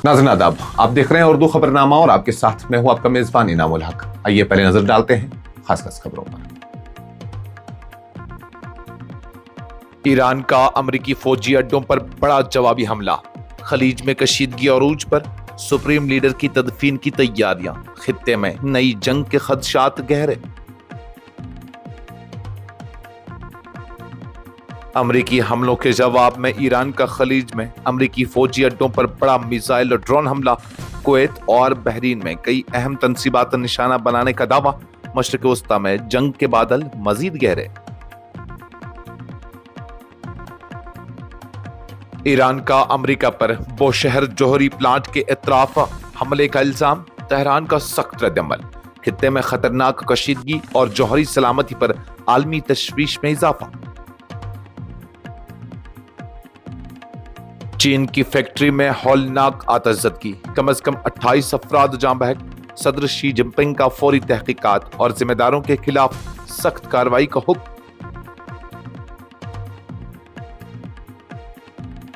नाज़रीन आदाब, आप देख रहे हैं उर्दू खबरनामा और आपके साथ मैं हूं आपका मेजबान इनामुल हक। आइए पहले नजर डालते हैं खास खबरों पर। ईरान का अमरीकी फौजी अड्डों पर बड़ा जवाबी हमला, खलीज में कशीदगी अरूज पर, सुप्रीम लीडर की तदफीन की तैयारियां, खित्ते में नई जंग के खदशात गहरे। अमरीकी हमलों के जवाब में ईरान का खलीज में अमरीकी फौजी अड्डों पर बड़ा मिसाइल और ड्रोन हमला, कुवैत और बहरीन में कई अहम तंसीबात निशाना बनाने का दावा, मशरिक वस्ता में जंग के बादल मजीद गहरे। ईरान का अमेरिका पर बोशहर जोहरी प्लांट के इतराफ हमले का इल्जाम, तेहरान का सख्त रद्दअमल, खित्ते में खतरनाक कशीदगी और जोहरी सलामती पर आलमी तशवीश में इजाफा। चीन की फैक्ट्री में हौलनाक आतिशज़दगी, कम से कम 28 अफराद जान बहक, सदर शी जिनपिंग का फौरी तहकीकात और जिम्मेदारों के खिलाफ सख्त कार्रवाई का हुक्म।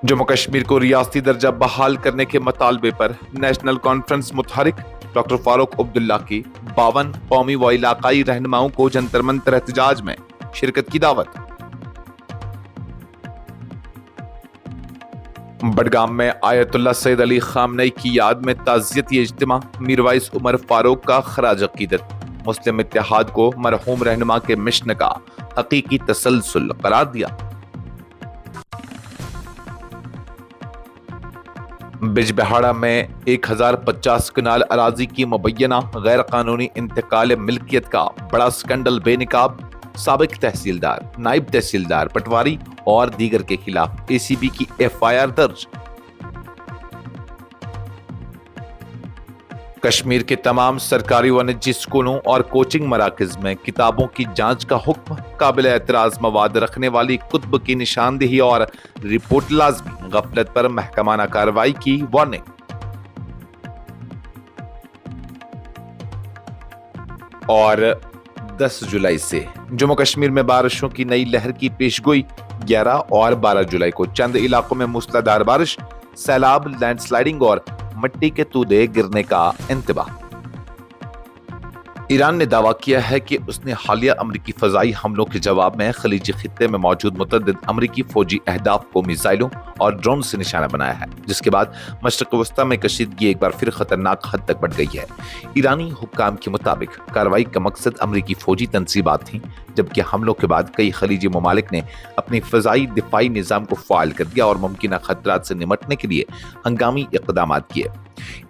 जम्मू कश्मीर को रियासती दर्जा बहाल करने के मुतालबे पर नेशनल कॉन्फ्रेंस मुतहरिक, डॉक्टर फारूक अब्दुल्ला की 52 कौमी व इलाकाई रहनुमाओं को जंतर मंतर एहतजाज में शिरकत की दावत। बडगाम में आयतुल्लाह सैयद अली खामनई की याद में ताज़ियती इज्तिमा, मीरवाइस उमर फारूक का खराज अकीदत, मुस्लिम इत्तेहाद को मरहूम रहनुमा के मिशन का हकीकी तसलसल करार दिया। बिजबहाड़ा में 1050 कनाल अराजी की मुबैना गैर कानूनी इंतकाल मिल्कियत का बड़ा स्कैंडल बेनिकाब, साबिक तहसीलदार, नायब तहसीलदार, पटवारी और दीगर के खिलाफ एसीबी की एफआईआर दर्ज। कश्मीर के तमाम सरकारी व निजी स्कूलों और कोचिंग मराकज में किताबों की जांच का हुक्म, काबिल एतराज मवाद रखने वाली कुतुब की निशानदेही और रिपोर्ट लाजमी, गफलत पर महकमाना कार्रवाई की वार्निंग। और 10 जुलाई से जम्मू कश्मीर में बारिशों की नई लहर की पेशगोई, 11 और 12 जुलाई को चंद इलाकों में मूसलाधार बारिश, सैलाब, लैंडस्लाइडिंग और मिट्टी के तूदे गिरने का इंतबाह। ईरान ने दावा किया है कि उसने हालिया अमरीकी फजाई हमलों के जवाब में खलीजी खित्ते में मौजूद मुतअद्दिद अमरीकी फौजी अहदाफ को मिसाइलों और ड्रोन से निशाना बनाया है, जिसके बाद मशरिक वस्ता में कशीदगी एक बार फिर खतरनाक हद तक बढ़ गई है। ईरानी हुक्काम के मुताबिक कार्रवाई का मकसद अमरीकी फौजी तंसीबात थी, जबकि हमलों के बाद कई खलीजी ममालिक ने अपनी फजाई दिफाई निज़ाम को फ़ाल कर दिया और मुमकिन खतरात से निमटने के लिए हंगामी इक़दाम किए।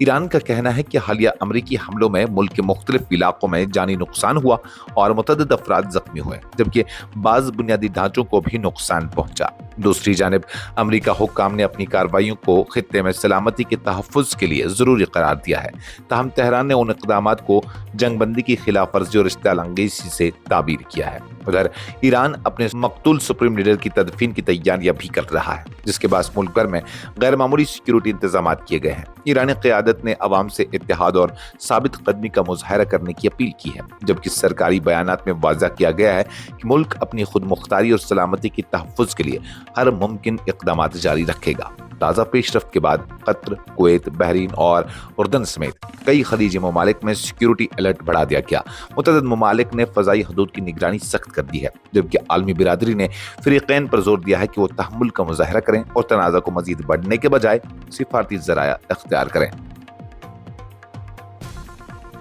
ईरान का कहना है कि हालिया अमरीकी हमलों में मुल्क के मुख्तलिफ इलाकों में जानी नुकसान हुआ और मुतअद्दिद अफराद जख्मी हुए, जबकि बाज़ बुनियादी ढांचों को भी नुकसान पहुंचा। दूसरी जानिब अमरीका हुक्काम ने अपनी कार्रवाइयों को खित्ते में सलामती के तहफ़्फ़ुज़ के लिए ज़रूरी करार दिया है, ताहम तेहरान ने उन इक़दामात को जंगबंदी की खिलाफ वर्जी और इश्तिआल अंगेज़ी से ताबीर किया है। उधर ईरान अपने मकतूल सुप्रीम लीडर की तदफीन की तैयारियां भी कर रहा है, जिसके बाद मुल्क भर में गैर मामूली सिक्योरिटी इंतजाम किए गए हैं। ईरानी क़यादत ने अवाम से इत्तेहाद और साबित कदमी का मुज़ाहरा करने की अपील की है, जबकि सरकारी बयानात में वाज़ा किया गया है कि मुल्क अपनी खुद मुख्तारी और सलामती की तहफ़्फ़ुज़ के लिए हर मुमकिन इक़दाम जारी रखेगा। ताज़ा पेशरफ्त के बाद कतर, कुवैत, बहरीन और उर्दन समेत कई खलीजी ममालिक में सिक्योरिटी अलर्ट बढ़ा दिया गया। मुतअद्दिद ममालिक ने फ़ज़ाई हदूद की निगरानी सख्त कर दी है, जबकि आलमी बिरादरी ने फ़रीक़ैन पर जोर दिया है कि वो तहम्मुल का मुज़ाहरा करें और तनाज़ा को मज़ीद बढ़ने के बजाय सिफारती ज़राया इख्तियार करें।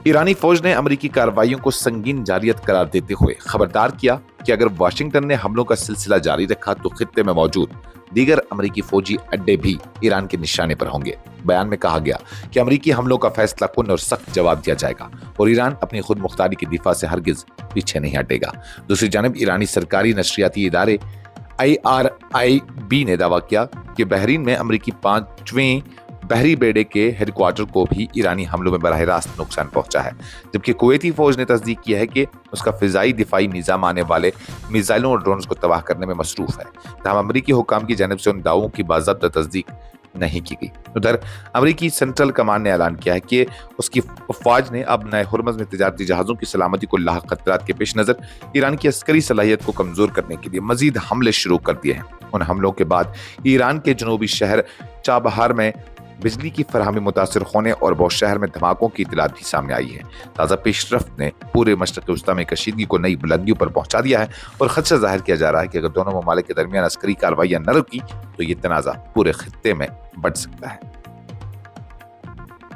ईरानी फौज ने अमरीकी कार्रवाइयों को संगीन जारियत करार देते हुए खबरदार किया कि अगर वाशिंगटन ने हमलों का सिलसिला जारी रखा तो खित्ते में मौजूद दीगर अमरीकी फौजी अड्डे भी ईरान के निशाने पर होंगे। बयान में कहा गया कि अमरीकी हमलों का फैसला कुन और सख्त जवाब दिया जाएगा और ईरान अपनी खुद मुख्तारी की दिफा से हरगिज पीछे नहीं हटेगा। दूसरी जानिब ईरानी सरकारी नशरियाती इदारे IRIB ने दावा किया कि बहरीन में अमरीकी 5वें बहरी बेड़े के हेडक्वार्टर को भी ईरानी हमलों में बराह रास्त नुकसान पहुंचा है, जबकि कुवैती फौज ने तस्दीक किया है कि उसका फिजाई दिफाई निज़ाम आने वाले मिसाइलों और ड्रोन्स को तबाह करने में मसरूफ है। तमाम अमरीकी हुक्काम की जानिब से उन दावों की बाज़ाब्ता तस्दीक नहीं की गई। उधर अमरीकी सेंट्रल कमांड ने ऐलान किया है कि उसकी फौज ने अब नए हुर्मज़ में तिजारती जहाज़ों की सलामती को लाहक खतरात के पेश नज़र ईरान की अस्करी सलाहियत को कमज़ोर करने के लिए मज़ीद हमले शुरू कर दिए हैं। उन हमलों के बाद ईरान के जनूबी शहर चाबहार में بجلی کی فراہمی متاثر ہونے اور بہت شہر میں دھماکوں کی اطلاعات بھی سامنے آئی ہے۔ تازہ پیش رفت نے پورے مشرق وسطیٰ میں کشیدگی کو نئی بلندیوں پر پہنچا دیا ہے اور خدشہ ظاہر کیا جا رہا ہے کہ اگر دونوں ممالک کے درمیان عسکری کارروائیاں نہ رکی تو یہ تنازع پورے خطے میں بڑھ سکتا ہے۔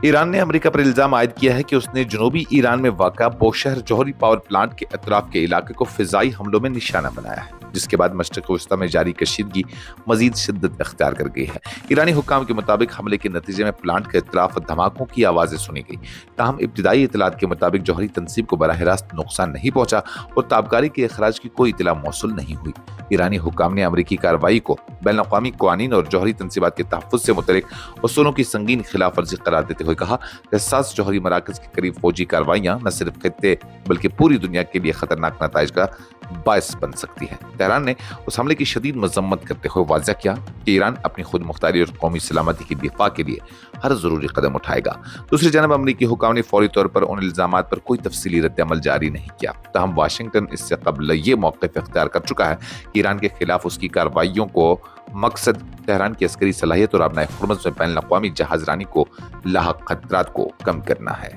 ایران نے امریکہ پر الزام عائد کیا ہے کہ اس نے جنوبی ایران میں واقع بوشہر جوہری پاور پلانٹ کے اطراف کے علاقے کو فضائی حملوں میں نشانہ بنایا ہے، جس کے بعد مشرق وسطیٰ میں جاری کشیدگی مزید شدت اختیار کر گئی ہے۔ ایرانی حکام کے مطابق حملے کے نتیجے میں پلانٹ کے اطراف دھماکوں کی آوازیں سنی گئی، تاہم ابتدائی اطلاعات کے مطابق جوہری تنصیب کو براہ راست نقصان نہیں پہنچا اور تابکاری کے اخراج کی کوئی اطلاع موصول نہیں ہوئی۔ ایرانی حکام نے امریکی کارروائی کو بین الاقوامی قوانین اور جوہری تنصیبات کے تحفظ سے متعلق اصولوں کی سنگین خلاف ورزی قرار دیتے ہوئے کہا کہ حساس جوہری مراکز کے قریب فوجی کارروائیاں نہ صرف خطے بلکہ پوری دنیا کے لیے خطرناک نتائج کا باعث بن سکتی ہے۔ تہران نے اس حملے کی شدید مذمت کرتے ہوئے واضح کیا کہ ایران اپنی خود مختاری اور قومی سلامتی کی دفاع کے لیے ہر ضروری قدم اٹھائے گا۔ دوسری جانب امریکی حکام نے فوری طور پر ان الزامات پر کوئی تفصیلی رد عمل جاری نہیں کیا، تاہم واشنگٹن اس سے قبل یہ موقف اختیار کر چکا ہے کہ ایران کے خلاف اس کی کارروائیوں کو مقصد تہران کی عسکری صلاحیت اور آبنائے ہرمز میں بین الاقوامی جہاز رانی کو لاحق خطرات کو کم کرنا ہے۔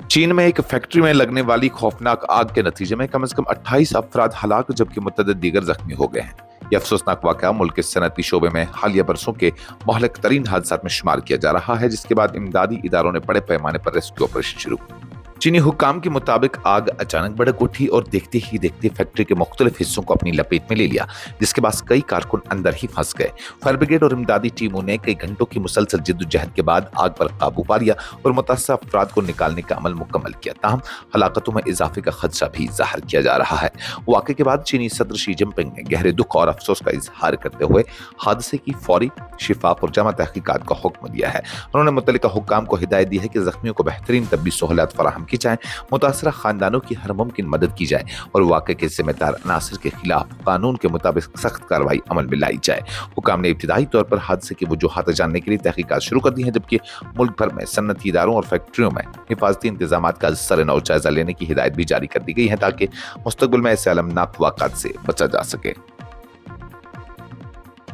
چین میں ایک فیکٹری میں لگنے والی خوفناک آگ کے نتیجے میں کم از کم 28 افراد ہلاک جبکہ متعدد دیگر زخمی ہو گئے ہیں۔ یہ افسوسناک واقعہ ملک کے صنعتی شعبے میں حالیہ برسوں کے مہلک ترین حادثات میں شمار کیا جا رہا ہے، جس کے بعد امدادی اداروں نے بڑے پیمانے پر ریسکیو آپریشن شروع کیا۔ چینی حکام کے مطابق آگ اچانک بھڑک اٹھی اور دیکھتے ہی دیکھتے فیکٹری کے مختلف حصوں کو اپنی لپیٹ میں لے لیا، جس کے بعد کئی کارکن اندر ہی پھنس گئے۔ فائر بریگیڈ اور امدادی ٹیموں نے کئی گھنٹوں کی مسلسل جدوجہد کے بعد آگ پر قابو پا لیا اور متاثرہ افراد کو نکالنے کا عمل مکمل کیا، تاہم ہلاکتوں میں اضافے کا خدشہ بھی ظاہر کیا جا رہا ہے۔ واقعے کے بعد چینی صدر شی جن پنگ نے گہرے دکھ اور افسوس کا اظہار کرتے ہوئے حادثے کی فوری، شفاف اور جامع تحقیقات کا حکم دیا ہے۔ انہوں نے متعلقہ حکام کو ہدایت دی ہے کہ زخمیوں کو بہترین طبی سہولیات فراہم کی جائیں، متاثرہ خاندانوں کی ہر ممکن مدد کی جائے اور واقعے کے ذمہ دار عناصر کے خلاف قانون کے مطابق سخت کارروائی عمل میں لائی جائے۔ حکام نے ابتدائی طور پر حادثے کی وجوہات جاننے کے لیے تحقیقات شروع کر دی ہیں، جبکہ ملک بھر میں صنعتی اداروں اور فیکٹریوں میں حفاظتی انتظامات کا سرنو جائزہ لینے کی ہدایت بھی جاری کر دی گئی ہے تاکہ مستقبل میں ایسے المناک واقعات سے بچا جا سکے۔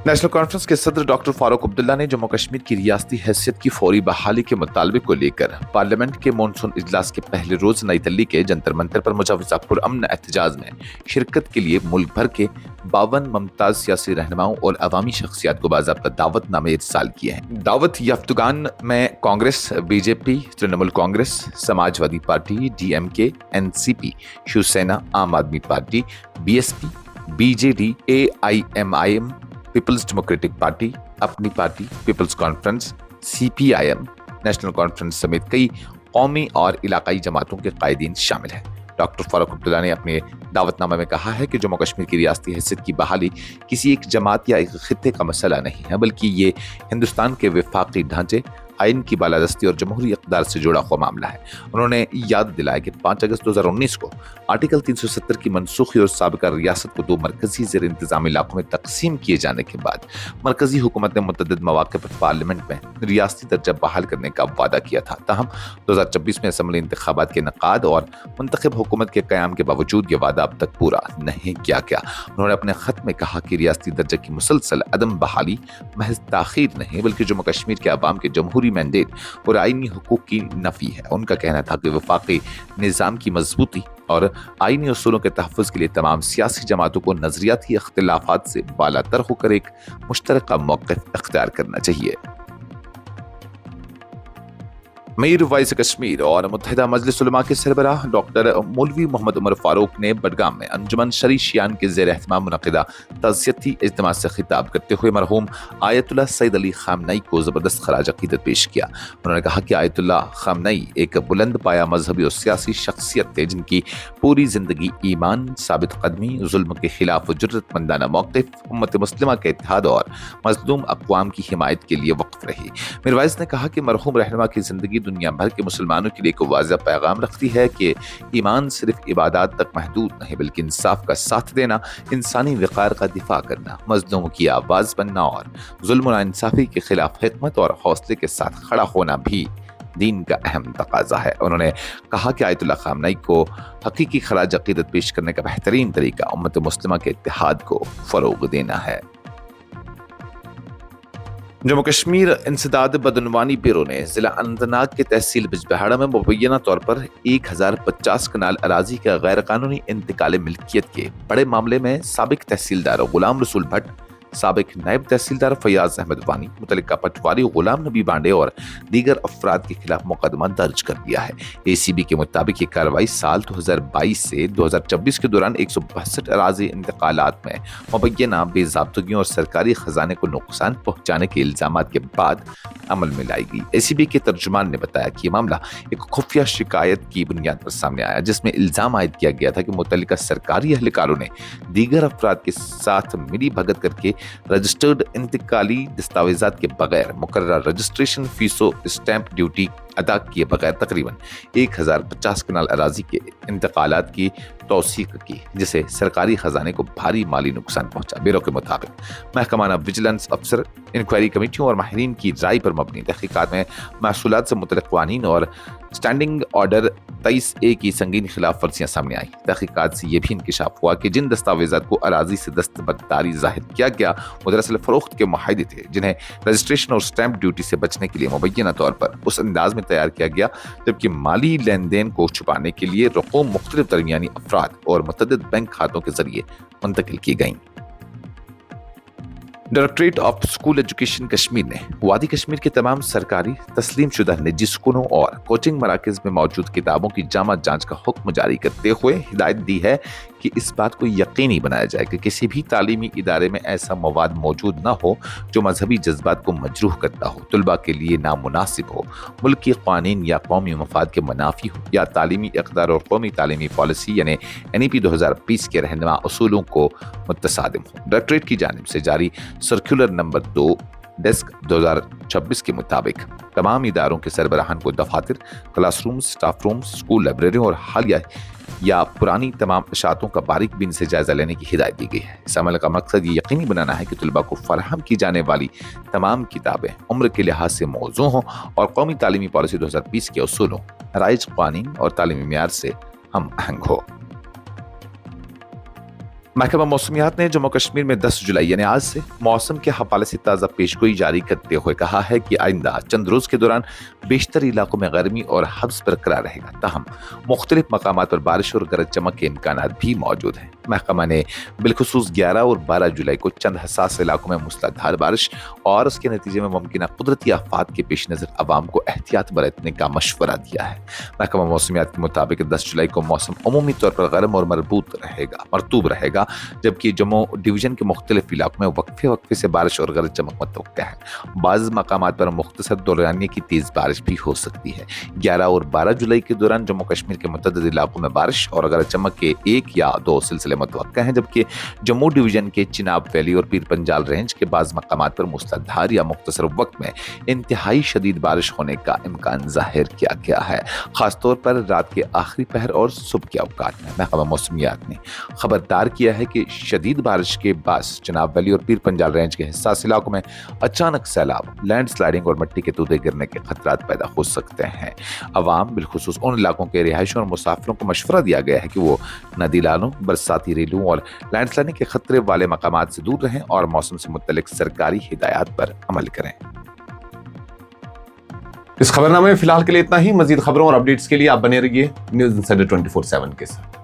نیشنل کانفرنس کے صدر ڈاکٹر فاروق عبداللہ نے جموں کشمیر کی ریاستی حیثیت کی فوری بحالی کے مطالبے کو لے کر پارلیمنٹ کے مانسون اجلاس کے پہلے روز نئی دہلی کے جنتر منتر پر مجوزہ پرامن احتجاج میں شرکت کے لیے ملک بھر کے 52 ممتاز سیاسی رہنماؤں اور عوامی شخصیات کو باضابطہ دعوت نامے ارسال کیے ہیں۔ دعوت یافتگان میں Congress, B J P, Trinamool Congress, Samajwadi Party, D M K, N C P, Shiv Sena, Aam Aadmi Party, B S P, B J D, A I M, Peoples Democratic Party, Apni Party, Peoples Conference, C P I M, National Conference سمیت کئی قومی اور علاقائی جماعتوں کے قائدین شامل ہیں۔ ڈاکٹر فاروق عبداللہ نے اپنے دعوت نامہ میں کہا ہے کہ جموں کشمیر کی ریاستی حیثیت کی بحالی کسی ایک جماعت یا ایک خطے کا مسئلہ نہیں ہے، بلکہ یہ ہندوستان کے وفاقی ڈھانچے، آئین کی بالادستی اور جمہوری اقدار سے جڑا ہوا معاملہ ہے۔ انہوں نے یاد دلایا کہ 5 اگست 2019 کو آرٹیکل 370 کی منسوخی اور سابقہ ریاست کو 2 مرکزی زیر انتظام علاقوں میں تقسیم کیے جانے کے بعد مرکزی حکومت نے متعدد مواقع پر پارلیمنٹ میں ریاستی درجہ بحال کرنے کا وعدہ کیا تھا، تاہم 2026 میں اسمبلی انتخابات کے انعقاد اور منتخب حکومت کے قیام کے باوجود یہ وعدہ اب تک پورا نہیں کیا گیا۔ انہوں نے اپنے خط میں کہا کہ ریاستی درجہ کی مسلسل عدم بحالی محض تاخیر نہیں بلکہ جموں کشمیر کے عوام کے جمہوری مینڈیٹ اور آئینی حقوق کی نفی ہے۔ ان کا کہنا تھا کہ وفاقی نظام کی مضبوطی اور آئینی اصولوں کے تحفظ کے لیے تمام سیاسی جماعتوں کو نظریاتی اختلافات سے بالاتر ہو کر ایک مشترکہ موقف اختیار کرنا چاہیے۔ میر وائس کشمیر اور متحدہ مجلس علماء کے سربراہ ڈاکٹر مولوی محمد عمر فاروق نے بڈگام میں انجمن شرعی شیعان کے زیر اہتمام منعقدہ تعزیتی اجتماع سے خطاب کرتے ہوئے مرحوم آیت اللہ سید علی خامنئی کو زبردست خراج عقیدت پیش کیا۔ انہوں نے کہا کہ آیت اللہ خامنئی ایک بلند پایہ مذہبی اور سیاسی شخصیت تھے جن کی پوری زندگی ایمان، ثابت قدمی، ظلم کے خلاف جرأت مندانہ موقف، امت مسلمہ کے اتحاد اور مظلوم اقوام کی حمایت کے لیے وقف رہی۔ میر وائس نے کہا کہ مرحوم رہنما کی زندگی دنیا بھر کے مسلمانوں کے لیے ایک واضح پیغام رکھتی ہے کہ ایمان صرف عبادات تک محدود نہیں بلکہ انصاف کا ساتھ دینا، انسانی وقار کا دفاع کرنا، مظلوموں کی آواز بننا اور ظلم و ناانصافی کے خلاف حکمت اور حوصلے کے ساتھ کھڑا ہونا بھی دین کا اہم تقاضا ہے۔ انہوں نے کہا کہ آیت اللہ خامنئی کو حقیقی خراج عقیدت پیش کرنے کا بہترین طریقہ امت مسلمہ کے اتحاد کو فروغ دینا ہے۔ जम्मू कश्मीर इंसदाद बदनवानी ब्यूरो ने जिला अनंतनाग के तहसील बिजबहाड़ा में मुबैना तौर पर 1050 कनाल अराजी का गैर कानूनी इंतकाल मिल्कियत के बड़े मामले में साबिक तहसीलदार गुलाम रसूल भट्ट, साबिक नायब तहसीलदार फयाज अहमद वानी, मुतल्लिका पटवारी गुलाम नबी बांडे और दीगर अफराद के खिलाफ मुकदमा दर्ज कर दिया है। ACB के मुताबिक ये कार्रवाई साल 2022 से 2026 के दौरान 162 अराजी इंतकालात में मुबैना बेज़ाब्तगियों और सरकारी खजाने को नुकसान पहुंचाने के इल्जाम के बाद अमल में लाई गई। ACB के तर्जुमान ने बताया कि ये मामला एक खुफिया शिकायत की बुनियाद पर सामने आया, जिसमें इल्जाम आयद किया गया था कि मुतल्लिका सरकारी एहलकारों ने दीगर अफराद के साथ मिली भगत करके रजिस्टर्ड इंतकाली दस्तावेजात के बगैर मुकर्रर रजिस्ट्रेशन फीसों स्टैंप ड्यूटी अदा किए बगैर तकरीबन 1050 कनाल अराजी के इंतकालात की तौसीक की, जिसे सरकारी खजाने को भारी माली नुकसान पहुंचा। ब्यूरो के मुताबिक महकमाना विजिलेंस अफसर, इंक्वायरी कमेटियों और माहिरीन की राय पर मबनी तहकीकात में महसूलात से मुतल्लिक़ क़वानीन और स्टैंडिंग ऑर्डर 23A की संगीन खिलाफ वर्जियां सामने आई। तहकीकात से यह भी इंकशाफ हुआ कि जिन दस्तावेजात को अराजी से दस्तबरदारी जाहिर किया गया वो दरअसल फरोख्त के मुआहदे थे, जिन्हें रजिस्ट्रेशन और स्टैंप ड्यूटी से बचने के लिए मुबैना तौर पर उस अंदाज में तैयार किया गया, जबकि माली लेन देन को छुपाने के लिए रकूम मुख्तलिफ दरमियानी अफराद और मुतअद्दिद बैंक खातों के जरिए मुंतकिल की गईं। Directorate of school education Kashmir ने वादी कश्मीर के तमाम सरकारी तस्लीम शुदा निजी स्कूलों और कोचिंग मराकज में मौजूद किताबों की जामा जांच का हुक्म जारी करते हुए हिदायत दी है कि इस बात को यकीनी बनाया जाए कि किसी भी तालीमी इदारे में ऐसा मवाद मौजूद न हो जो मजहबी जज्बात को मजरूह करता हो, तलबा के लिए नामुनासिब हो, मुल्क की कानून या कौमी मफाद के मुनाफी हो, या तालीमी इक़दार और कौमी तालीमी पॉलिसी यानी NEP 2020 के रहनुमा उसूलों को मुतसादिम हो। डायरेक्टरेट की जानिब से जारी सर्कुलर नंबर 2 डेस्क 2026 के मुताबिक तमाम इदारों के सरबराहान को दफातर, क्लासरूम, स्टाफ रूम, स्कूल लाइब्रेरियों और हालिया या पुरानी तमाम इशातों का बारीक बीन से जायजा लेने की हिदायत दी गई है। इस अमल का मकसद ये यकीनी बनाना है कि तलबा को फराहम की जाने वाली तमाम किताबें उम्र के लिहाज से मौजू हों और कौमी तालीमी पॉलिसी 2020 के उसूलों, राइज कानून और तालीमी मियार से हम आहंग हो। महकमा मौसमियात ने जम्मू कश्मीर में 10 जुलाई यानी आज से मौसम के हवाले से ताज़ा पेशगोई जारी करते हुए कहा है कि आइंदा चंद रोज़ के दौरान बेशतर इलाकों में गर्मी और हब्स बरकरार रहेगा, ताहम मुख्तलिफ मकामात पर बारिश और गरज चमक के इम्कानात भी मौजूद हैं। महकमा ने बिलखुसूस 11 और 12 जुलाई को चंद हसास इलाकों में मूसलाधार बारिश और उसके नतीजे में मुमकिन कुदरती आफात के पेश नज़र अवाम को एहतियात बरतने का मशवरा दिया है। महकमा मौसमियात के मुताबिक 10 जुलाई को मौसम अमूमी तौर पर गर्म और मरतूब रहेगा, जबकि जम्मू डिवीजन के मुख्तलिफ इलाकों में वक्फे से बारिश और गरज चमक मुतवक्का है। बाज़ मकामात पर मुख्तसर दौरानिये की तेज़ बारिश भी हो सकती है। 11 और 12 जुलाई के दौरान जम्मू कश्मीर के मुतअद्दिद इलाकों में बारिश और गरज चमक के 1 या 2 सिलसिले मुतवक्का हैं, जबकि जम्मू डिवीजन के चिनाब वैली और पीर पंजाल रेंज के बाज़ मकामात पर मूसलाधार या मुख्तसर वक्त में इंतहाई शदीद बारिश होने का इम्कान जाहिर किया गया है, खासतौर पर रात के आखिरी पहर और सुबह के अवकात में। महकमा मौसमियात ने खबरदार किया है कि शदीद बारिश के बास चिनाब वैली और पीर पंजाल रेंज के हिस्सास इलाकों में अचानक सैलाब, लैंड स्लाइडिंग और मिट्टी के तूदे गिरने के खतरात पैदा हो सकते हैं। अवाम बिलखुसूस उन इलाकों के रिहायशियों और मुसाफिरों को मशवरा दिया गया है कि वो नदी नालों, बरसाती रेलों और लैंड स्लाइडिंग के खतरे वाले मकामात से दूर रहें और मौसम से मुतल्लिक सरकारी हिदायत पर अमल करें। इस खबरनामे में फिलहाल के लिए इतना ही। मजीद खबरों और अपडेट्स के लिए आप बने रहिए न्यूज़ इंसाइडर 24/7 के साथ।